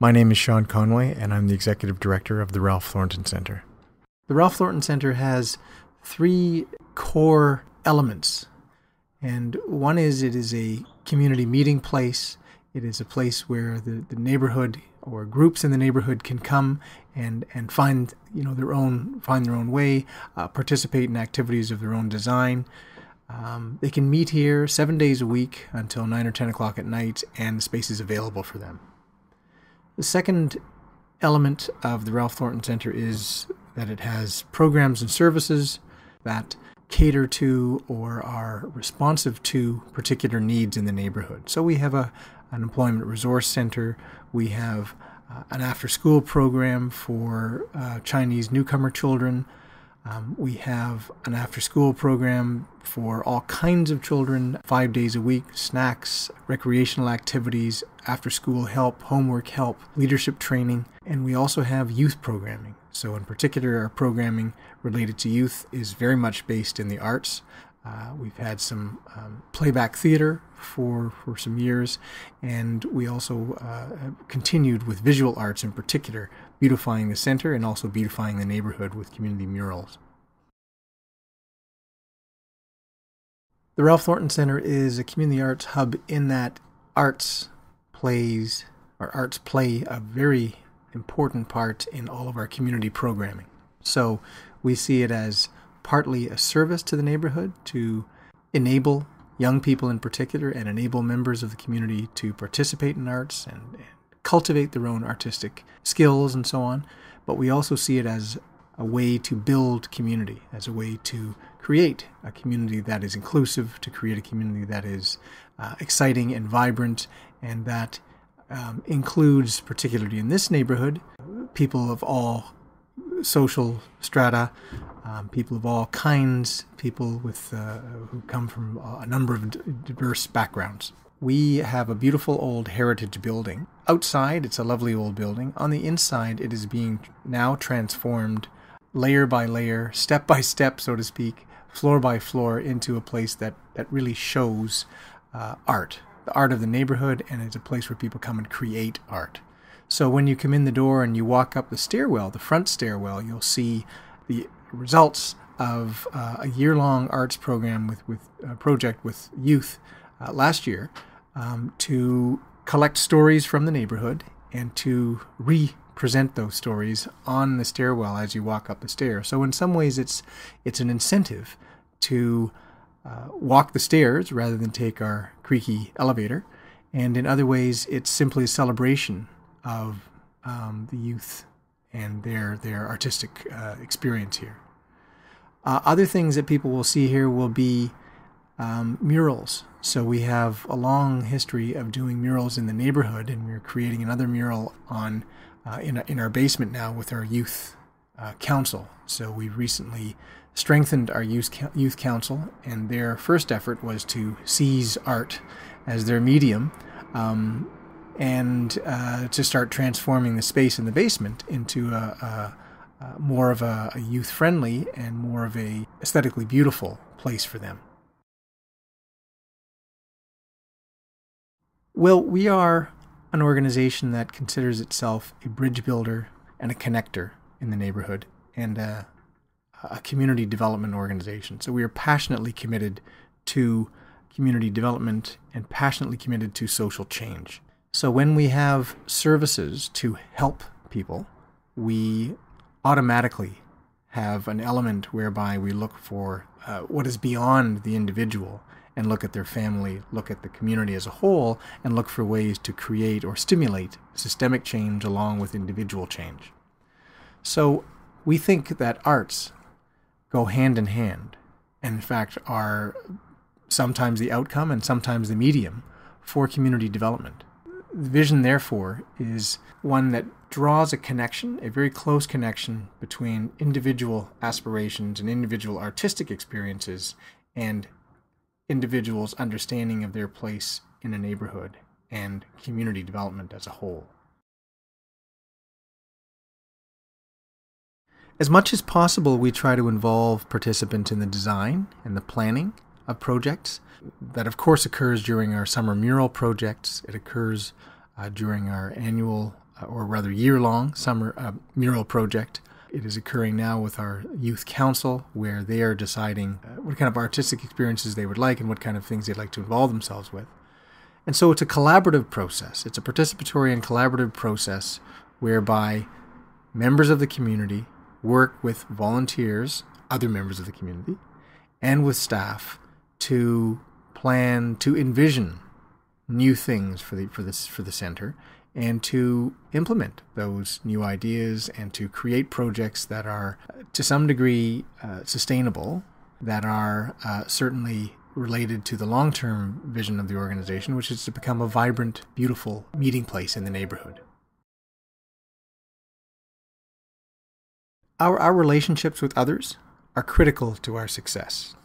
My name is Sean Conway, and I'm the Executive Director of the Ralph Thornton Centre. The Ralph Thornton Centre has three core elements, and one is it is a community meeting place. It is a place where the neighborhood or groups in the neighborhood can come and find their own way, participate in activities of their own design. They can meet here 7 days a week until 9 or 10 o'clock at night, and the space is available for them. The second element of the Ralph Thornton Centre is that it has programs and services that cater to or are responsive to particular needs in the neighborhood. So we have an employment resource center. We have an after-school program for Chinese newcomer children. We have an after-school program for all kinds of children, 5 days a week, snacks, recreational activities, after-school help, homework help, leadership training, and we also have youth programming. So in particular, our programming related to youth is very much based in the arts. We've had some playback theater for some years, and we also have continued with visual arts in particular, beautifying the center and also beautifying the neighborhood with community murals. The Ralph Thornton Centre is a community arts hub in that arts play a very important part in all of our community programming. So we see it as partly a service to the neighborhood to enable young people in particular and enable members of the community to participate in arts and cultivate their own artistic skills and so on. But we also see it as a way to build community, as a way to create a community that is inclusive, to create a community that is exciting and vibrant, and that includes, particularly in this neighborhood, people of all social strata, people of all kinds, people with who come from a number of diverse backgrounds. We have a beautiful old heritage building. Outside, it's a lovely old building. On the inside, it is being now transformed layer by layer, step by step, so to speak, floor by floor, into a place that really shows art, the art of the neighborhood, and it's a place where people come and create art. So when you come in the door and you walk up the stairwell, the front stairwell, you'll see the results of a year-long arts program with a project with youth last year to collect stories from the neighborhood and to re-present those stories on the stairwell as you walk up the stairs. So in some ways it's an incentive to walk the stairs rather than take our creaky elevator, and in other ways it's simply a celebration of the youth and their artistic experience here. Other things that people will see here will be murals. So we have a long history of doing murals in the neighborhood, and we're creating another mural in our basement now with our youth council. So we've recently strengthened our youth council, and their first effort was to seize art as their medium, and to start transforming the space in the basement into a more of a youth-friendly and more of a aesthetically beautiful place for them. Well, we are an organization that considers itself a bridge builder and a connector in the neighborhood, and a community development organization. So we are passionately committed to community development and passionately committed to social change. So when we have services to help people, we automatically have an element whereby we look for what is beyond the individual and look at their family, look at the community as a whole, and look for ways to create or stimulate systemic change along with individual change. So we think that arts go hand in hand, and in fact are sometimes the outcome and sometimes the medium for community development. The vision, therefore, is one that draws a connection, a very close connection between individual aspirations and individual artistic experiences and individuals' understanding of their place in a neighborhood and community development as a whole. As much as possible, we try to involve participants in the design and the planning of projects. That, of course, occurs during our summer mural projects. It occurs during our annual or rather year-long summer mural project. It is occurring now with our youth council, where they are deciding what kind of artistic experiences they would like and what kind of things they'd like to involve themselves with. And so it's a collaborative process. It's a participatory and collaborative process whereby members of the community work with volunteers, other members of the community, and with staff to plan, to envision new things for the centre, and to implement those new ideas and to create projects that are, to some degree, sustainable, that are certainly related to the long-term vision of the organization, which is to become a vibrant, beautiful meeting place in the neighborhood. Our relationships with others are critical to our success.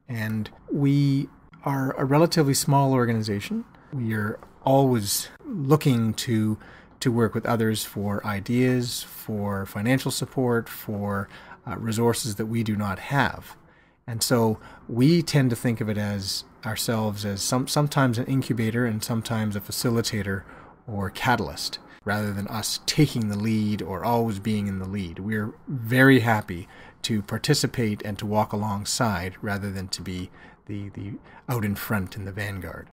And we are a relatively small organization. We are always looking to work with others for ideas, for financial support, for resources that we do not have. And so we tend to think of it as ourselves as sometimes an incubator and sometimes a facilitator or catalyst, rather than us taking the lead or always being in the lead. We're very happy to participate and to walk alongside rather than to be the out in front in the vanguard.